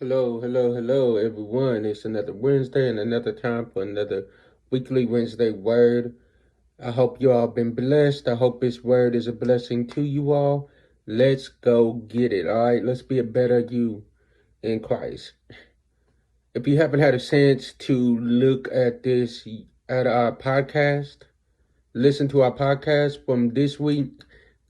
Hello, everyone. It's another Wednesday and another time for another weekly Wednesday word. I hope you all been blessed. I hope this word is a blessing to you all. Let's go get it. All right, let's be a better you in Christ. If you haven't had a chance to look at at our podcast, listen to our podcast from this week,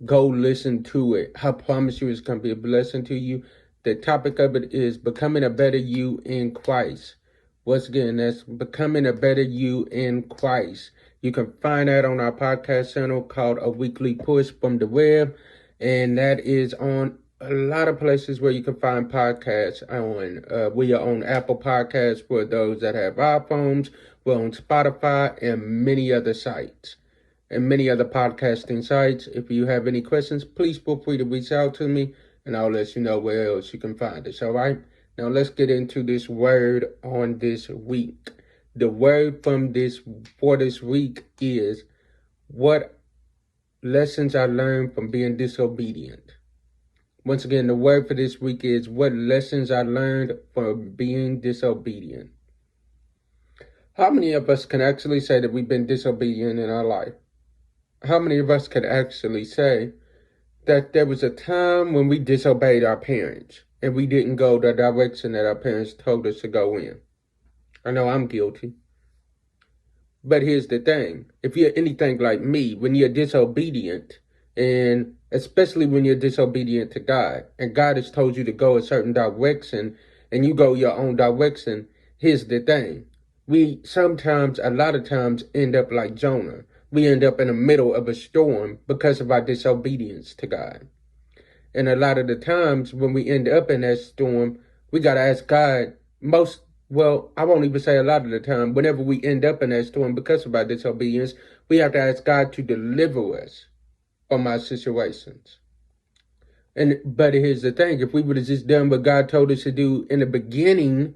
go listen to it. I promise you it's going to be a blessing to you. The topic of it is becoming a better you in Christ. Once again, that's becoming a better you in Christ. You can find that on our podcast channel called A Weekly Push from the Web. And that is on a lot of places where you can find podcasts on. We are on Apple Podcasts for those that have iPhones. We're on Spotify and many other sites and many other podcasting sites. If you have any questions, please feel free to reach out to me and I'll let you know where else you can find us. All right. Now let's get into this word on this week. The word for this week is what lessons I learned from being disobedient. Once again, the word for this week is what lessons I learned from being disobedient. How many of us can actually say that we've been disobedient in our life? How many of us could actually say that there was a time when we disobeyed our parents and we didn't go the direction that our parents told us to go in? I know I'm guilty. But here's the thing. If you're anything like me, when you're disobedient, and especially when you're disobedient to God, and God has told you to go a certain direction, and you go your own direction, here's the thing. We sometimes, a lot of times, end up like Jonah. We end up in the middle of a storm because of our disobedience to God. And a lot of the times when we end up in that storm, we got to ask God I won't even say a lot of the time. Whenever we end up in that storm because of our disobedience, we have to ask God to deliver us from our situations. But here's the thing. If we would have just done what God told us to do in the beginning,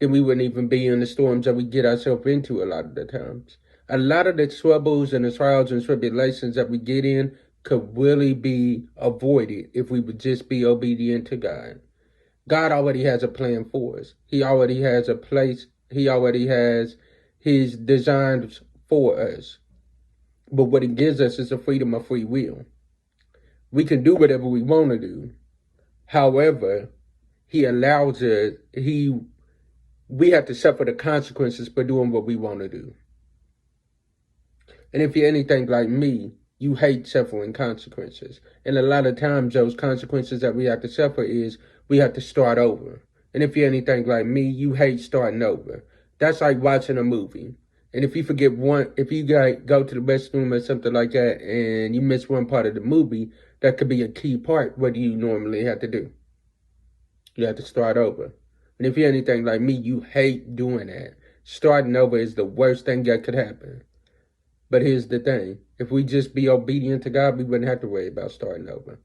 then we wouldn't even be in the storms that we get ourselves into a lot of the times. A lot of the troubles and the trials and tribulations that we get in could really be avoided if we would just be obedient to God. God already has a plan for us. He already has a place. He already has his designs for us. But what he gives us is a freedom of free will. We can do whatever we want to do. However, he allows us, we have to suffer the consequences for doing what we want to do. And if you're anything like me, you hate suffering consequences. And a lot of times those consequences that we have to suffer is we have to start over. And if you're anything like me, you hate starting over. That's like watching a movie. And if you if you go to the restroom or something like that and you miss one part of the movie, that could be a key part. What do you normally have to do? You have to start over. And if you're anything like me, you hate doing that. Starting over is the worst thing that could happen. But here's the thing. If we just be obedient to God, we wouldn't have to worry about starting over.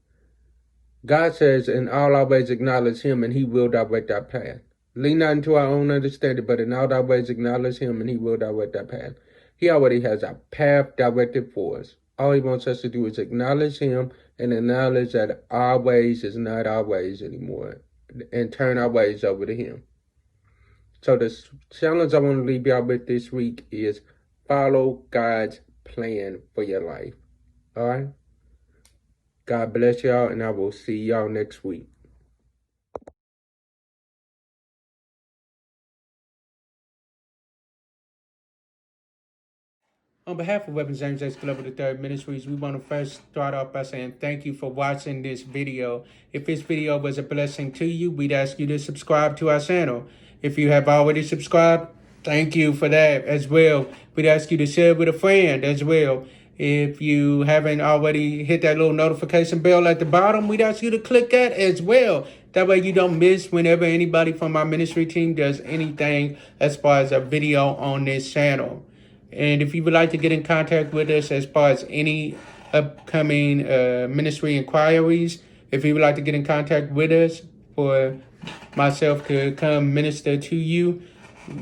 God says, in all our ways acknowledge him and he will direct our path. Lean not into our own understanding, but in all our ways acknowledge him and he will direct our path. He already has our path directed for us. All he wants us to do is acknowledge him and acknowledge that our ways is not our ways anymore and turn our ways over to him. So the challenge I want to leave y'all with this week is follow God's plan for your life. All right? God bless y'all, and I will see y'all next week. On behalf of Weapons James X Global the Third Ministries, we want to first start off by saying thank you for watching this video. If this video was a blessing to you, we'd ask you to subscribe to our channel. If you have already subscribed, thank you for that as well. We'd ask you to share it with a friend as well. If you haven't already hit that little notification bell at the bottom, we'd ask you to click that as well. That way you don't miss whenever anybody from our ministry team does anything as far as a video on this channel. And if you would like to get in contact with us as far as any upcoming ministry inquiries, if you would like to get in contact with us for myself to come minister to you,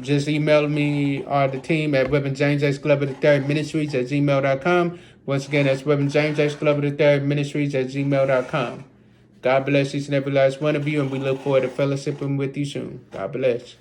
just email me or the team at Reverend James X Glover III Ministries at gmail.com. Once again, that's Reverend James X Glover III Ministries at gmail.com. God bless each and every last one of you, and we look forward to fellowshipping with you soon. God bless.